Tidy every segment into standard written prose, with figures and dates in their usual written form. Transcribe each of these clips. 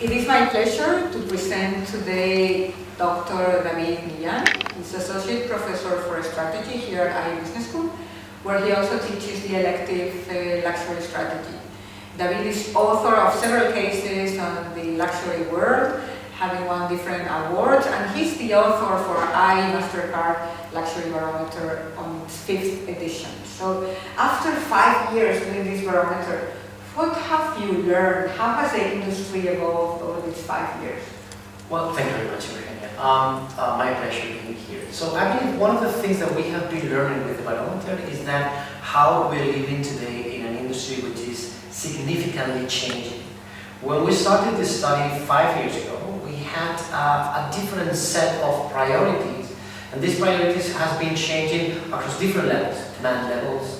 It is my pleasure to present today Dr. David Milla. He's Associate Professor for Strategy here at IE Business School, where he also teaches the elective luxury strategy. David is author of several cases on the luxury world, having won different awards, and he's the author for IE Mastercard Luxury Barometer on its 5th edition. So after 5 years doing this barometer, what have you learned? How has the industry evolved over these 5 years? Well, thank you very much, Eugenia. My pleasure being here. So I believe one of the things that we have been learning with the barometer is that how we're living today in an industry which is significantly changing. When we started this study 5 years ago, we had a different set of priorities, and these priorities has been changing across different levels, demand levels,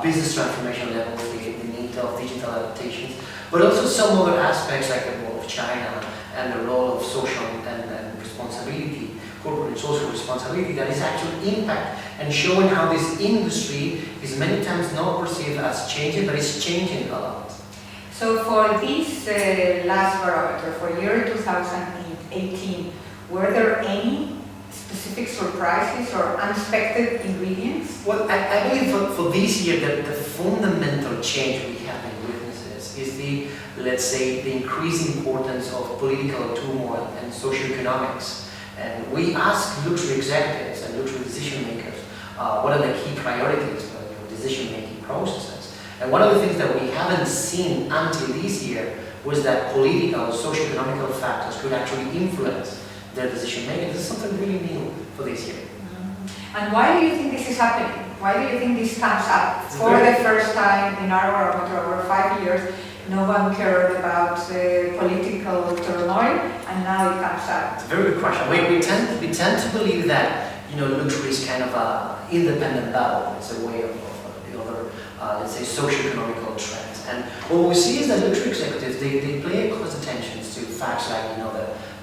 business transformation levels, the need of digital adaptations, but also some other aspects like the role of China and the role of social and responsibility, corporate social responsibility that is actually impact and showing how this industry is many times not perceived as changing, but it's changing a lot. So for this last barometer, for year 2018, were there any specific surprises or unexpected ingredients? Well, I believe for this year that the fundamental change we have been witnesses is the, let's say, the increasing importance of political turmoil and socioeconomics. And we ask luxury executives and luxury decision makers what are the key priorities for your decision-making processes. And one of the things that we haven't seen until this year was that political and socioeconomical factors could actually influence their decision making. This is something really new for this year. And why do you think this is happening? Why do you think this comes up? For the first time in our barometer over 5 years, no one cared about political turmoil, and now it comes up. It's a very good question. We tend to believe that luxury is kind of an independent battle. It's a way of the other, let's say, socio-economical trends. And what we see is that luxury executives they pay close attention to facts like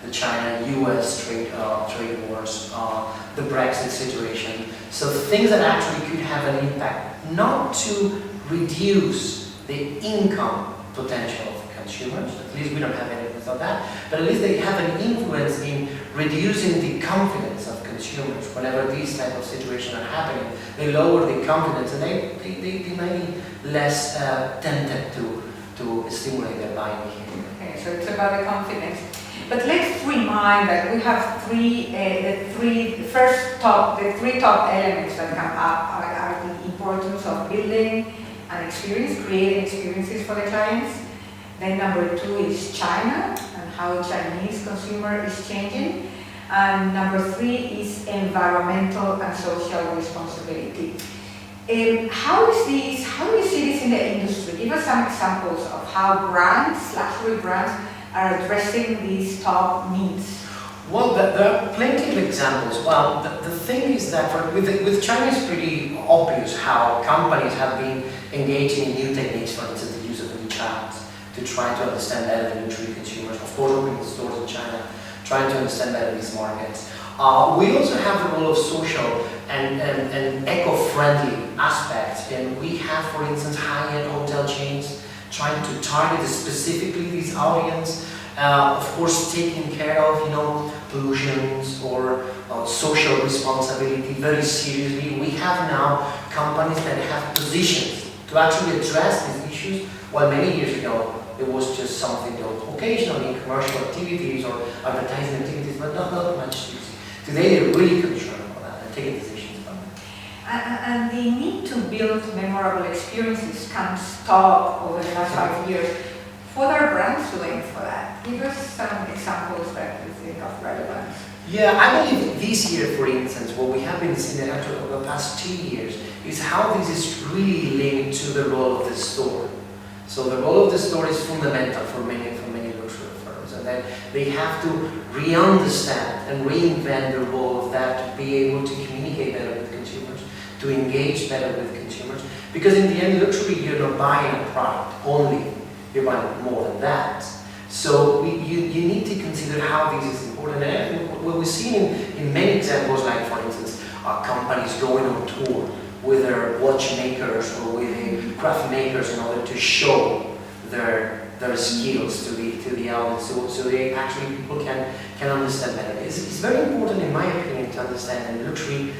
the China-US trade wars, the Brexit situation. So things that actually could have an impact, not to reduce the income potential of consumers, at least we don't have evidence of that, but at least they have an influence in reducing the confidence of consumers. Whenever these type of situations are happening, they lower the confidence and they may be less tempted to stimulate their buying behavior. Okay, so it's about the confidence. But let's remind that we have the three top elements that come up are the importance of building an experience, creating experiences for the clients. Then number 2 is China and how Chinese consumer is changing. And number 3 is environmental and social responsibility. How do you see this in the industry? Give us some examples of how luxury brands, are addressing these top needs. Well, there are plenty of examples. Well, the thing is that with China it's pretty obvious how companies have been engaging in new techniques, for instance, the use of WeChat to try to understand better the luxury consumers. Of course, opening stores in China, trying to understand better these markets. We also have the role of social and eco-friendly aspects, and we have, for instance, high-end hotel chains trying to target specifically this audience. Of course, taking care of pollutions or social responsibility very seriously. We have now companies that have positions to actually address these issues, while many years ago it was just something done occasionally in commercial activities or advertising activities, but not much use. Today they're really concerned about that and taking decisions about it. And the need to build memorable experiences comes top over the last 5 years. What are brands doing for that? Give us some examples that you think of relevance. Yeah, I believe this year, for instance, what we have been seeing over the past 2 years is how this is really linked to the role of the store. So the role of the store is fundamental for many luxury firms, and then they have to re-understand and reinvent the role of that to be able to communicate better with consumers, to engage better with consumers. Because in the end, luxury, you're not buying a product only, you're buying more than that. So you need to consider how this is important. And what we've seen in many examples, like for instance, companies going on tour with their watchmakers or with the craft makers in order to show their their skills to the audience, so they actually people can understand better. It's very important, in my opinion, to understand that luxury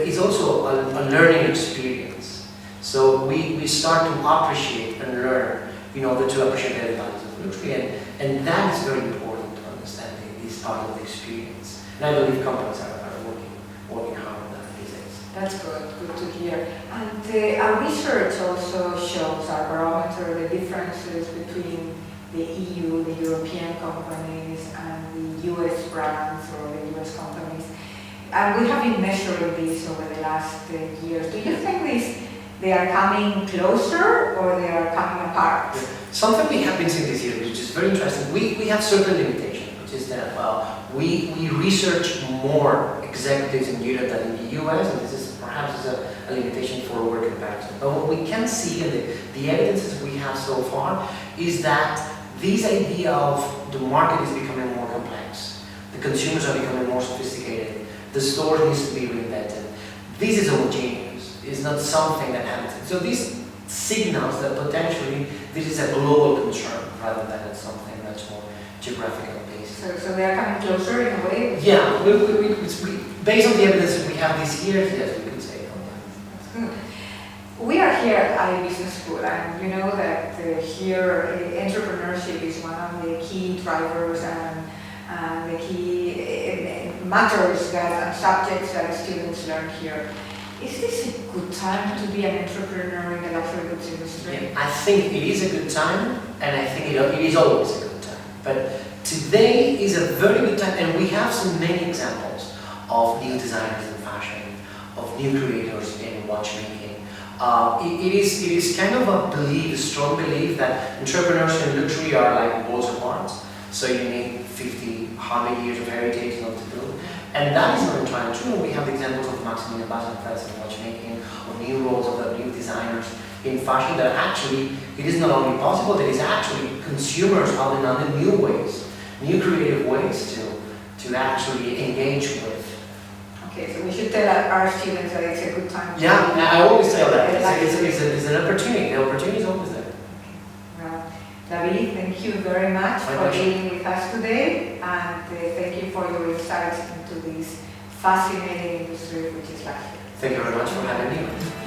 is also a learning experience. So we start to appreciate and learn in order to appreciate the values of luxury, and that is very important to understand this part of the experience. And I believe companies are working hard on that these days. That's good to hear. And our research also shows, our barometer, the differences between the EU, the European companies, and the US brands or the US companies. And we have been measuring this over the last years. Do you think they are coming closer or they are coming apart? Yeah. Something we have been seeing this year, which is very interesting, we have certain limitations, which is that we research more executives in Europe than in the US, and this is perhaps a limitation for our comparison. But what we can see, and the evidences we have so far, is that this idea of the market is becoming more complex, the consumers are becoming more sophisticated, the store needs to be reinvented. This is homogeneous, it's not something that happens. So these signals that potentially this is a global concern rather than it's something that's more geographical based. So they are coming closer in a way? Yeah, based on the evidence that we have this year, yes, we could say. That's good. We are here at IE Business School, and you know that here entrepreneurship is one of the key drivers and the key matters and subjects that students learn here. Is this a good time to be an entrepreneur in the luxury goods industry? Yeah, I think it is a good time, and I think it is always a good time. But today is a very good time, and we have so many examples of new designers in fashion, of new creators in watchmaking. It is kind of a strong belief that entrepreneurs in luxury are like walls of art. So you need 50, 100 years of heritage not to build. And that is not entirely true. We have examples of Maximilian Basenfeld in watchmaking, or new roles of the new designers in fashion that actually, it is not only possible, that is actually consumers are demanding new ways, new creative ways to actually engage with. Okay, so we should tell our students that it's a good time to I always tell that. It's an opportunity. The opportunity is always there. Well, David, thank you very much for being with us today, and thank you for your insights into this fascinating industry which is luxury. Thank you very much for having me.